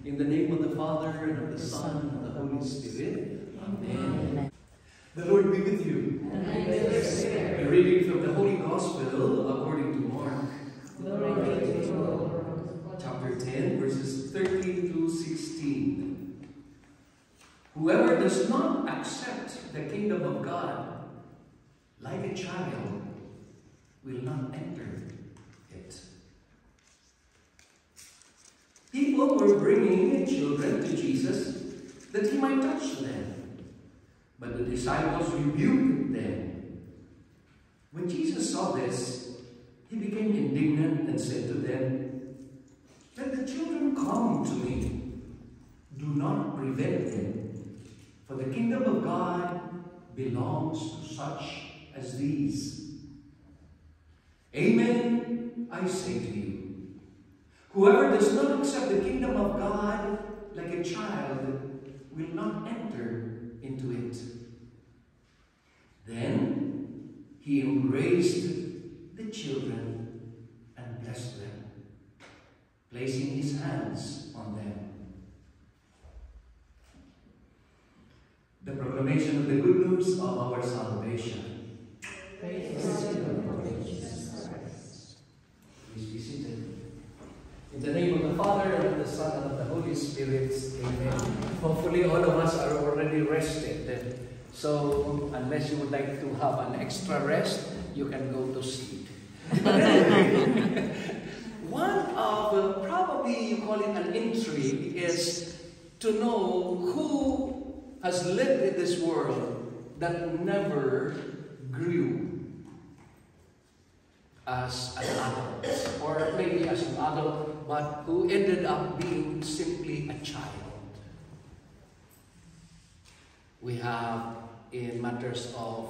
In the name of the Father, and of the Son, and of the Holy Spirit. Amen. The Lord be with you. And with your spirit. A reading from the Holy Gospel according to Mark. Glory to you, Lord. Chapter 10, verses 13 to 16. Whoever does not accept the kingdom of God like a child will not enter it. People were bringing children to Jesus that he might touch them, but the disciples rebuked them. When Jesus saw this, he became indignant and said to them, "Let the children come to me. Do not prevent them, for the kingdom of God belongs to such as these. Amen, I say to you, whoever does not accept the kingdom of God like a child will not enter into it." Then he embraced the children and blessed them, placing his hands on them. The proclamation of the good news of our salvation. Praise to you, Lord Jesus Christ. Please be seated. In the name of the Father, and of the Son, and of the Holy Spirit. Amen. Hopefully all of us are already rested. So, unless you would like to have an extra rest, you can go to sleep. But anyway, one of, probably you call it an intrigue, is to know who has lived in this world that never grew as an adult, or maybe as an adult, but who ended up being simply a child. We have, in matters of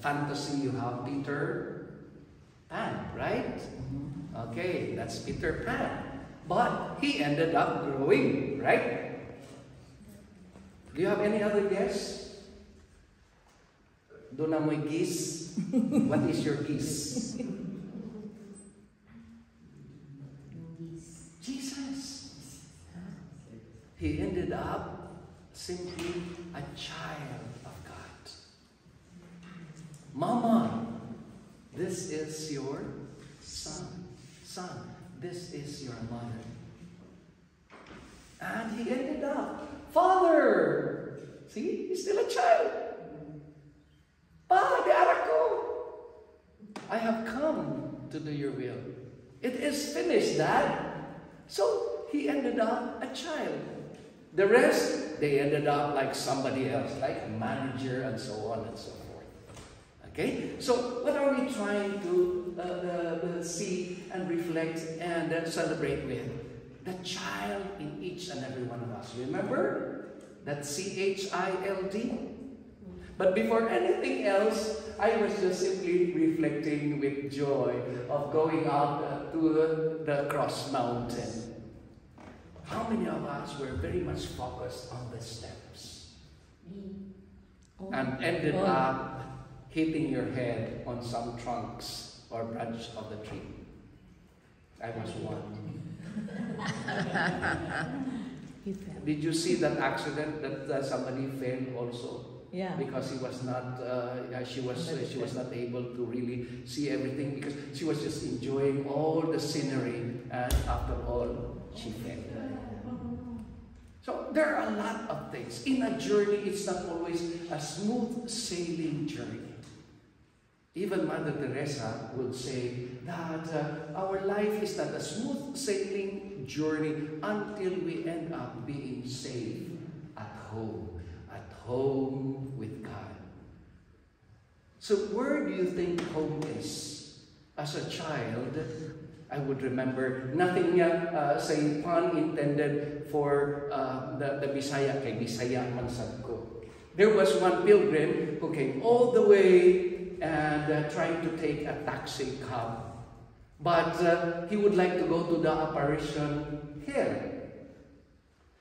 fantasy, you have Peter Pan, right? Okay, that's Peter Pan. But he ended up growing, right? Do you have any other guess? Doon na mo'y guess. What is your guess? Jesus. He ended up simply a child of God. Mama, this is your son. Son, this is your mother. And he ended up, Father. See, he's still a child. Pa, di anak ko. I have come to do your will. It is finished, Dad. So he ended up a child. The rest, they ended up like somebody else, like a manager and so on and so forth. Okay? So what are we trying to see and reflect and celebrate with? The child in each and every one of us. Remember? That CHILD? But before anything else, I was just simply reflecting with joy of going out to the Cross Mountain. How many of us were very much focused on the steps and ended up hitting your head on some trunks or branch of the tree? I was one. Did you see that accident that somebody fell also? Yeah. Because he was not, she was not able to really see everything because she was just enjoying all the scenery, and after all, she fell. So there are a lot of things in a journey. It's not always a smooth sailing journey. Even Mother Teresa would say that our life is not a smooth sailing journey until we end up being safe at home with God. So where do you think home is? As a child, I would remember, nothing say pun intended for the Bisaya, kay Bisaya man sad ko. There was one pilgrim who came all the way and trying to take a taxi cab. But he would like to go to the apparition hill.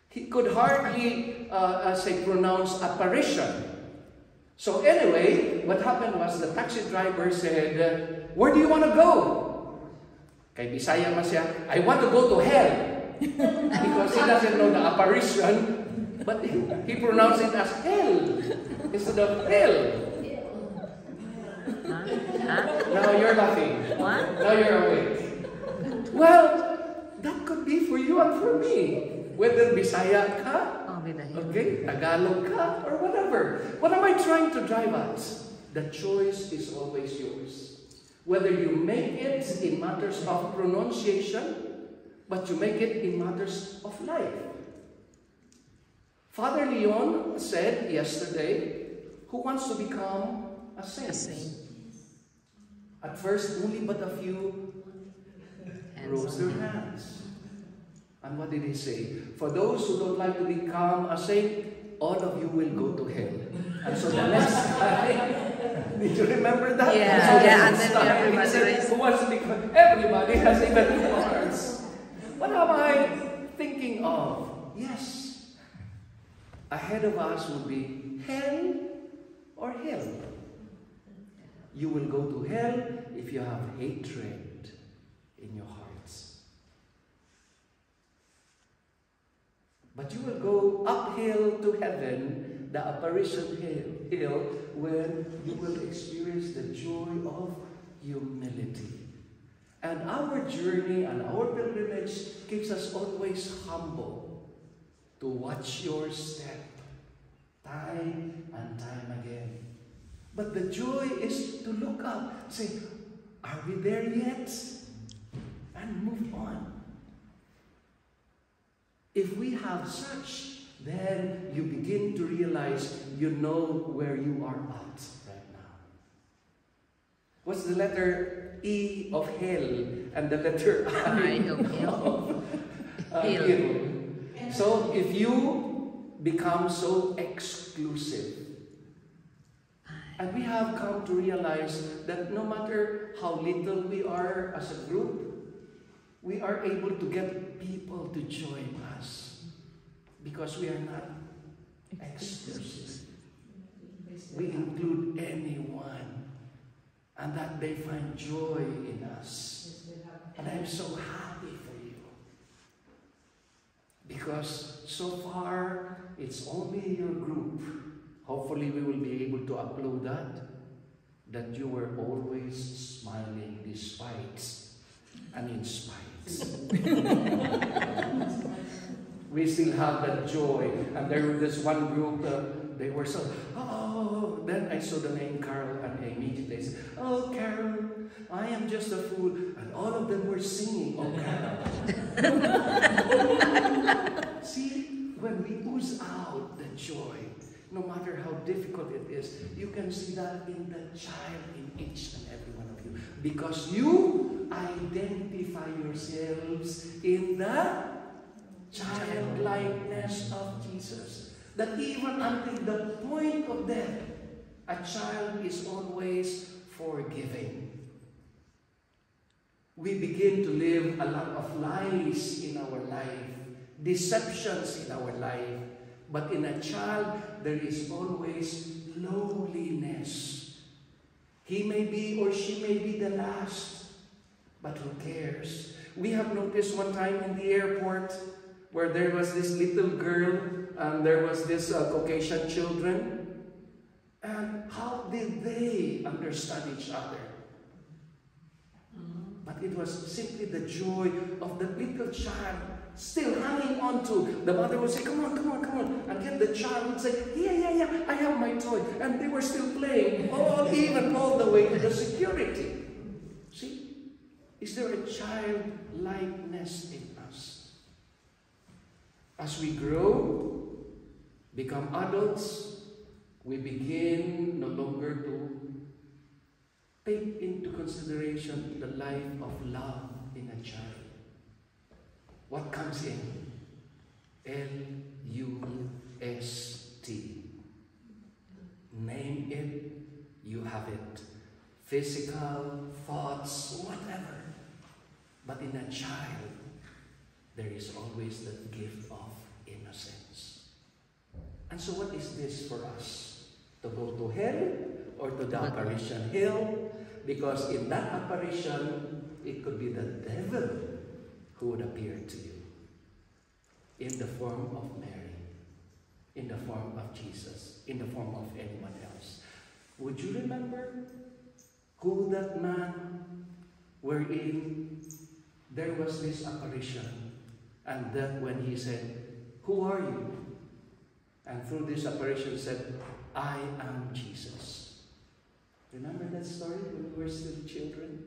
He could hardly pronounce apparition. So anyway, what happened was the taxi driver said, "Where do you want to go?" Kay Bisaya man siya, "I want to go to hell." Because he doesn't know the apparition, but he pronounced it as hell instead of hell. Now you're laughing. What? Now you're awake. Well, that could be for you and for me. Whether Bisaya ka, okay, Tagalog ka, or whatever. What am I trying to drive at? The choice is always yours. Whether you make it in matters of pronunciation, but you make it in matters of life. Father Leon said yesterday, who wants to become a saint? At first, only but a few rose their hands. And what did he say? For those who don't like to become a saint, all of you will go to hell. And so the next time, did you remember that? Yeah, so and then everybody said, who wants to become? Everybody has even hearts. What am I thinking of? Yes, ahead of us will be hell or hell. You will go to hell if you have hatred in your hearts. But you will go uphill to heaven, the apparition hill, when you will experience the joy of humility. And our journey and our pilgrimage keeps us always humble to watch your step time and time again. But the joy is to look up, say, are we there yet? And move on. If we have such, then you begin to realize you know where you are at right now. What's the letter E of hell and the letter I of hill? So if you become so exclusive, and we have come to realize that no matter how little we are as a group, we are able to get people to join us because we are not exclusive. We include anyone, and that they find joy in us. And I'm so happy for you. Because so far, it's only your group. Hopefully we will be able to upload that you were always smiling despite and in spite. We still have that joy. And there was this one group, they were so, oh, then I saw the name Carol and I immediately said, oh, Carol, I am just a fool. And all of them were singing, oh, Carol. See, when we ooze out the joy, no matter how difficult it is, you can see that in the child in each and every one of you. Because you identify yourselves in the childlikeness of Jesus. That even until the point of death, a child is always forgiving. We begin to live a lot of lies in our life, deceptions in our life. But in a child, there is always lowliness. He may be or she may be the last, but who cares? We have noticed one time in the airport where there was this little girl and there was this Caucasian children. And how did they understand each other? But it was simply the joy of the little child still hanging on to. The mother would say, come on, come on, come on. And yet the child would say, yeah, I have my toy. And they were still playing, even all the way to the security. See? Is there a childlikeness in us? As we grow, become adults, we begin no longer to take into consideration the life of love in a child. What comes in? L-U-S-T. Name it, you have it. Physical, thoughts, whatever. But in a child, there is always the gift of innocence. And so what is this for us? To go to hell or to the apparition hill? Because in that apparition, it could be the devil who would appear to you. in the form of Mary, in the form of Jesus, in the form of anyone else. Would you remember who that man wherein there was this apparition, and that when he said, "Who are you?" And through this apparition said, "I am Jesus." Remember that story when we were still children?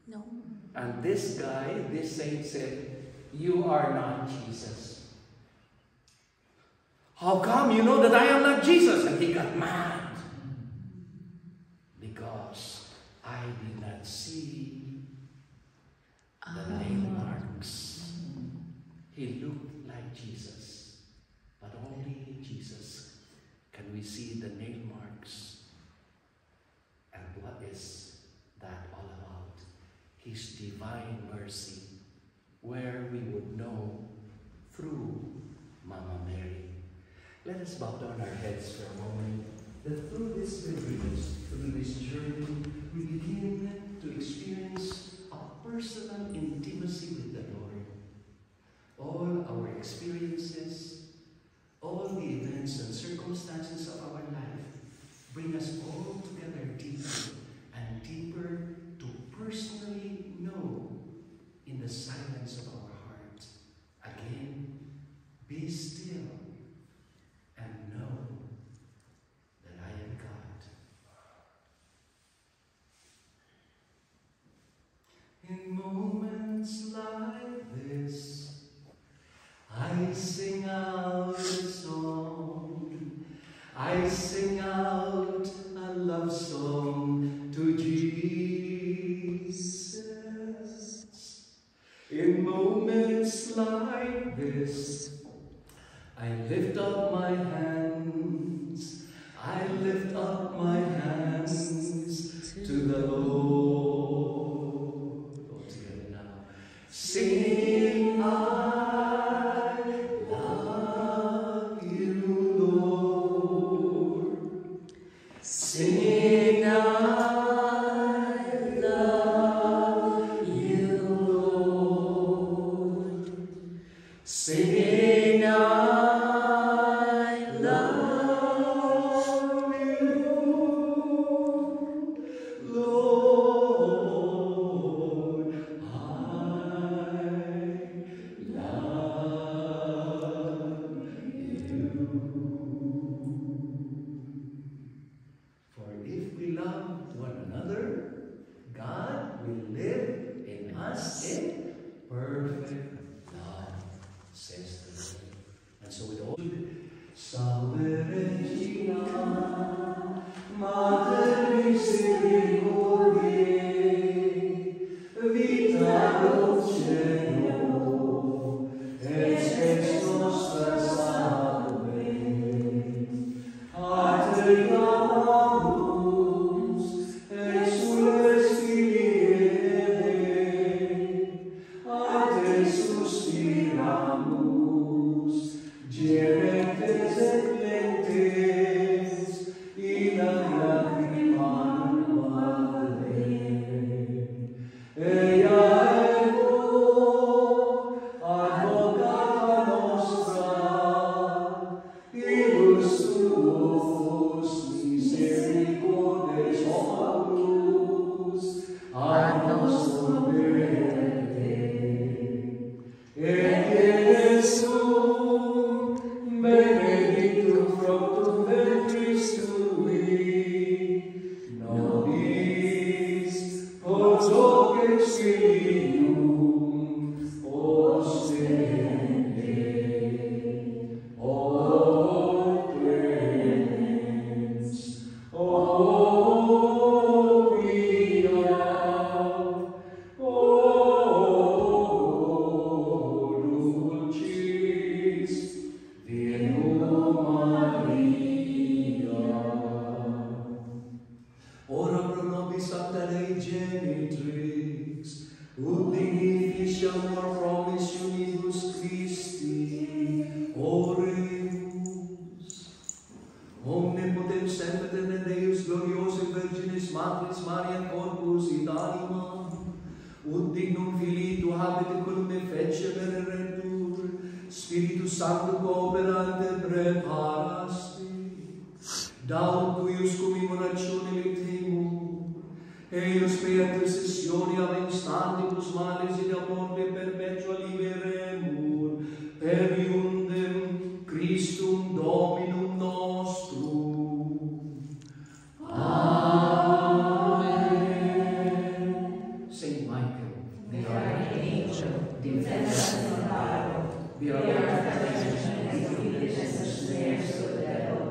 No. And this guy, this saint said, "You are not Jesus." "How come you know that I am not Jesus?" And he got mad. "Because I did not see the nail marks." He looked like Jesus, but only Jesus can we see the nail marks. And what is that all about? His divine mercy, where we would know through Mama Mary. Let us bow down our heads for a moment, that through this pilgrimage, through this journey, we begin to experience a personal intimacy with the Lord. All our experiences, all the events and circumstances of our life bring us all together deeper and deeper to personally know in the silence of our heart. Again, be still and know that I am God. In moments like this, I sing out a song. I sing out a love song to Jesus. In moments like this, I lift up my hands. I lift up my hands to the Lord. All together now. Singing, I love you, Lord. Singing, I love you, Lord. Singing, I love you, Lord. I love you. For if we love one another, God will live in us in perfect love, says the Lord. And so with all, Salve Regina, Mater Misericordiae, vita dulcedo, et spes nostra salve. Pater Dominus, exules Filii, Ate suspiramus, gementes et plentes, sanctum cooperante preparaste, daum cuius cum immolatione litemu, eius per intercessionia instantibus malis in amore perpetua liberemur, per iundem Christum Dominum nostrum. Amen. Saint Michael, the archangel, defend us in battle, be our protection against the snares of the devil.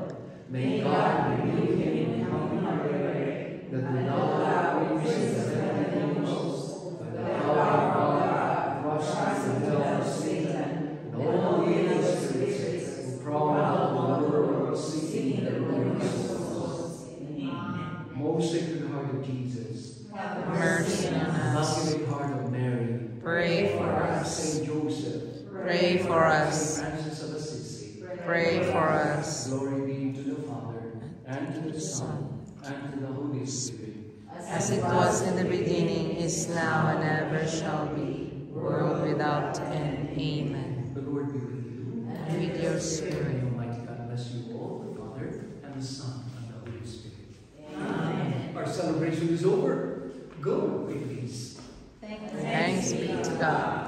May God rebuke him in our way, that without our witnesses and angels, by the power of God, crush the hell of Satan, and all the evil spirits who prowl out the world seeking the ruin of souls. Amen. Most Sacred Heart of Jesus, Have mercy on us. Immaculate Heart of Mary, Pray for us. Saint Joseph, Pray for us. Saint Francis of Assisi, Pray for us. glory be to the Father, and to the Son, and to the Holy Spirit. As it was in the beginning, is now, and ever shall be, world without end. Amen. The Lord be with you. And with your spirit. May Almighty God bless you all, the Father, and the Son, and the Holy Spirit. Amen. Our celebration is over. Go with peace. Thanks be to God.